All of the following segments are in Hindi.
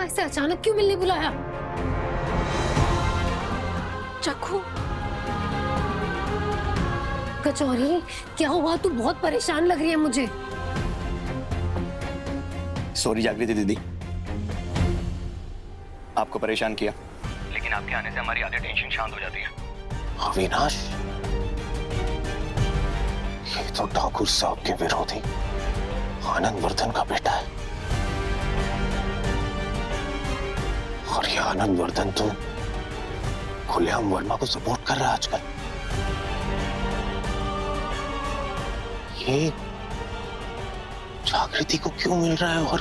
हुआ? ऐसे अचानक क्यों मिलने बुलाया? चक्कू, कचौरी, क्या हुआ? तू बहुत परेशान लग रही है मुझे। सॉरी जागृति दीदी, आपको परेशान किया, लेकिन आपके आने से हमारी आधी टेंशन शांत हो जाती है। अविनाश, ये तो ठाकुर साहब के विरोधी आनंद वर्धन का बेटा है। और ये आनंद वर्धन तो खुलेआम वर्मा को सपोर्ट कर रहा है आजकल। ये जागृति को क्यों मिल रहा है और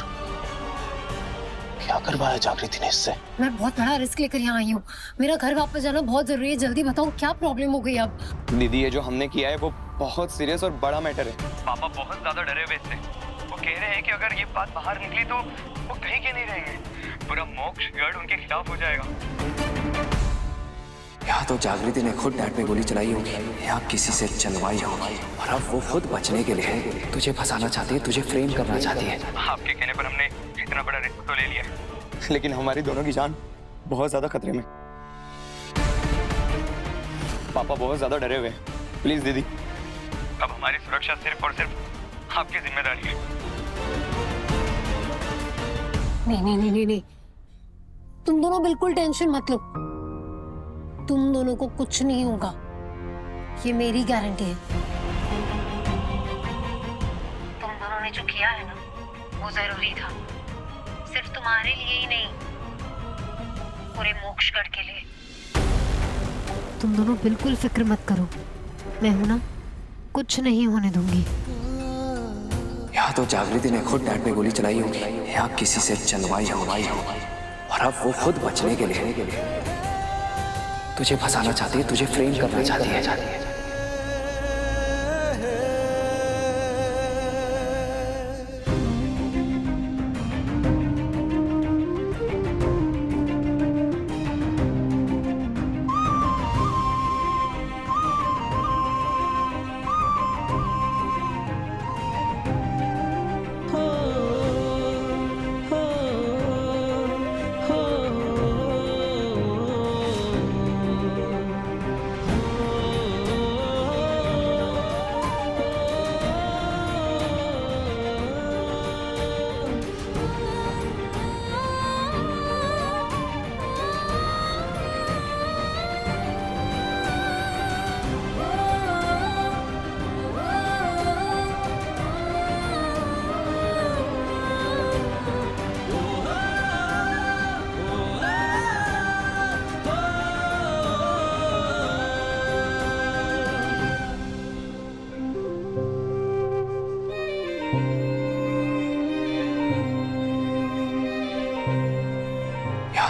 क्या करवाया जागृति ने इससे? मैं बहुत बड़ा रिस्क लेकर यहाँ आई हूँ। मेरा घर वापस जाना बहुत जरूरी है। जल्दी बताओ क्या प्रॉब्लम हो गई अब? दीदी, ये जो हमने किया है वो बहुत सीरियस और बड़ा मैटर है। पापा बहुत ज्यादा डरे हुए इससे। वो कह रहे हैं कि अगर ये बात बाहर निकली तो वो कहीं के नहीं रहेंगे। पूरा मोक्ष गढ़ उनके खिलाफ हो जाएगा। या तो जागृति ने खुद डैड पे गोली चलाई होगी या किसी से चलवाई होगी, और अब वो खुद बचने के लिए तुझे फंसाना चाहती है, तुझे फ्रेम करना चाहती है। आपके कहने पर हमने इतना बड़ा रिस्क तो ले लिया है, लेकिन हमारी दोनों की जान बहुत ज्यादा खतरे में। पापा बहुत ज्यादा डरे हुए हैं। प्लीज दीदी, अब हमारी सुरक्षा सिर्फ और सिर्फ आपकी जिम्मेदारी है। नहीं नहीं नहीं नहीं नहीं, तुम दोनों बिल्कुल टेंशन मत लो। तुम दोनों को कुछ नहीं होगा, ये मेरी गारंटी है। तुम दोनों ने जो किया है ना, वो जरूरी था। सिर्फ तुम्हारे लिए ही नहीं, पूरे मोक्षगढ़ के लिए। तुम दोनों बिल्कुल फिक्र मत करो, मैं हूं ना, कुछ नहीं होने दूंगी। या तो जागृति ने खुद डैड पे गोली चलाई होगी या किसी से चलवाई होगी, और अब वो खुद बचने के लिए तुझे फंसाना चाहती है, तुझे फ्रेम करना चाहती है।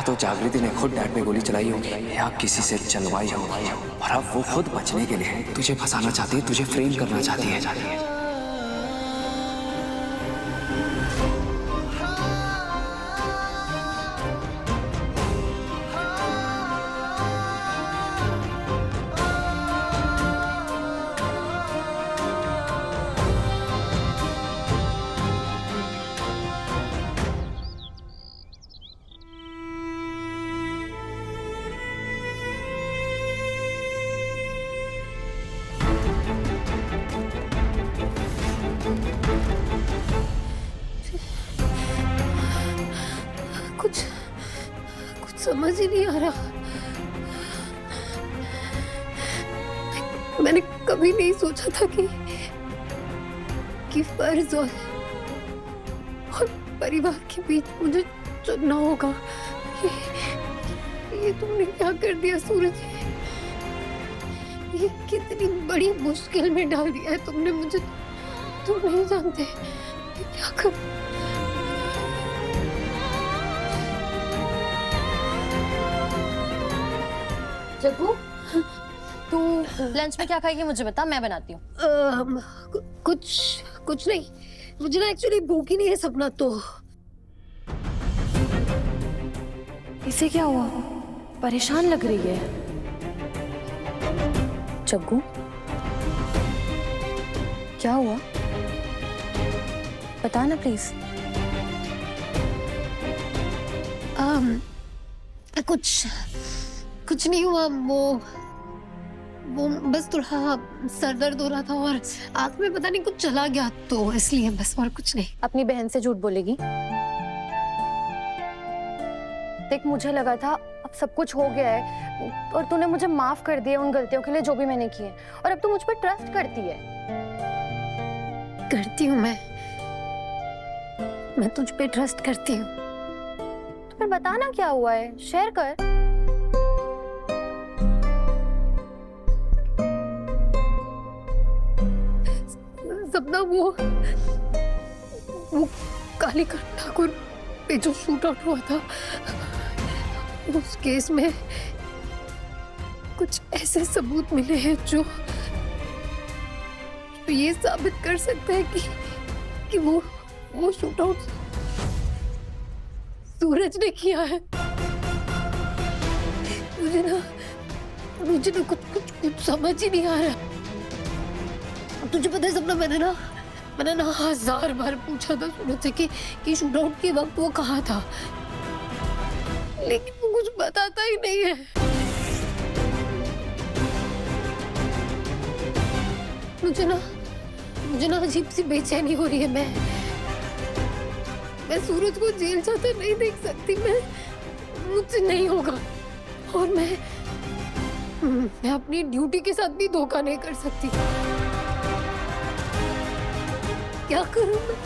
तो जागृति ने खुद डैड पे गोली चलाई होगी या किसी से चलवाई होगी, और अब वो खुद बचने के लिए तुझे फंसाना चाहती है, तुझे फ्रेम करना चाहती है। समझ ही नहीं आ रहा। मैंने कभी नहीं सोचा था कि फर्ज और परिवार के बीच मुझे चुनना होगा। ये तुमने क्या कर दिया सूरज? ये कितनी बड़ी मुश्किल में डाल दिया है तुमने मुझे। तुम नहीं जानते क्या कर। जग्गू, तू लंच में क्या खाएगी मुझे बता, मैं बनाती हूँ। कुछ नहीं, मुझे ना एक्चुअली भूख ही नहीं है सपना। तो इसे क्या हुआ? परेशान लग रही है। जग्गू, क्या हुआ? बता ना प्लीज। कुछ नहीं हुआ। वो बस थोड़ा सर दर्द हो रहा था और आंख में पता नहीं कुछ चला गया, तो इसलिए बस, और कुछ नहीं। अपनी बहन से झूठ बोलेगी? देख, मुझे लगा था अब सब कुछ हो गया है और तूने मुझे माफ कर दिया उन गलतियों के लिए जो भी मैंने की है, और अब तू मुझ पर ट्रस्ट करती है। करती हूँ मैं तुझ पे ट्रस्ट करती हूँ। तो फिर बता ना क्या हुआ है, शेयर कर। सपना, वो कालीकांत ठाकुर पे जो शूट आउट हुआ था, उस केस में कुछ ऐसे सबूत मिले हैं जो ये साबित कर सकते हैं कि वो शूट आउट सूरज ने किया है। मुझे ना कुछ समझ ही नहीं आ रहा। तुझे पता है सपना, मैंने ना 1000 बार पूछा था सूरज से कि शूट आउट के वक्त वो कहाँ था, लेकिन वो कुछ बताता ही नहीं है। मुझे ना अजीब सी बेचैनी हो रही है। मैं सूरज को जेल जाते नहीं देख सकती। मुझसे नहीं होगा, और मैं अपनी ड्यूटी के साथ भी धोखा नहीं कर सकती। क्या करूं मैं?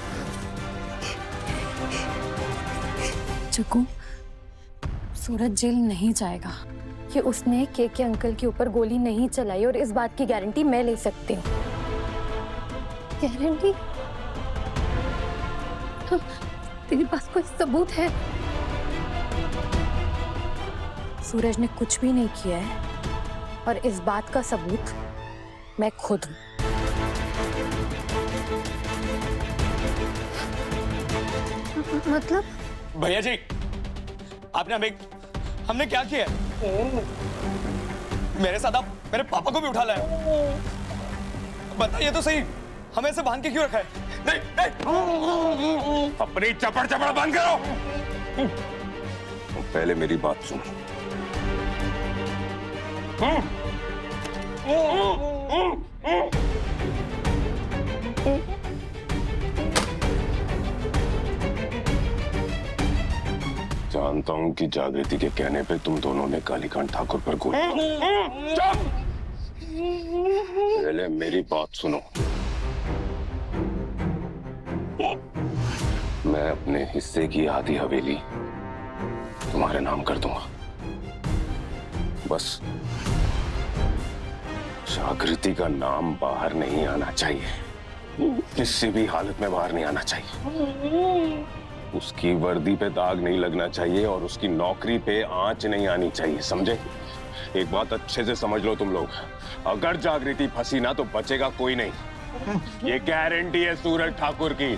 चकू, सूरज जेल नहीं जाएगा। कि उसने के अंकल के ऊपर गोली नहीं चलाई, और इस बात की गारंटी मैं ले सकती हूँ। गारंटी? हाँ, तेरे पास कोई सबूत है? सूरज ने कुछ भी नहीं किया है, और इस बात का सबूत मैं खुद हूँ। मतलब? भैया जी, आपने हमने क्या किया? मेरे साथ आप मेरे पापा को भी उठा लाए। बताइए तो सही, हमें ऐसे बांध के क्यों रखा है? नहीं, अपनी चपड़ बंद करो। पहले मेरी बात सुनो। जानता हूं कि जागृति के कहने पे तुम दोनों ने कालीकांत ठाकुर पर गोली। चुप! पहले मेरी बात सुनो। मैं अपने हिस्से की आधी हवेली तुम्हारे नाम कर दूंगा। बस जागृति का नाम बाहर नहीं आना चाहिए, किसी भी हालत में बाहर नहीं आना चाहिए। उसकी वर्दी पे दाग नहीं लगना चाहिए और उसकी नौकरी पे आंच नहीं आनी चाहिए, समझे? एक बात अच्छे से समझ लो तुम लोग, अगर जागृति फंसी ना तो बचेगा कोई नहीं। ये गारंटी है सूरज ठाकुर की।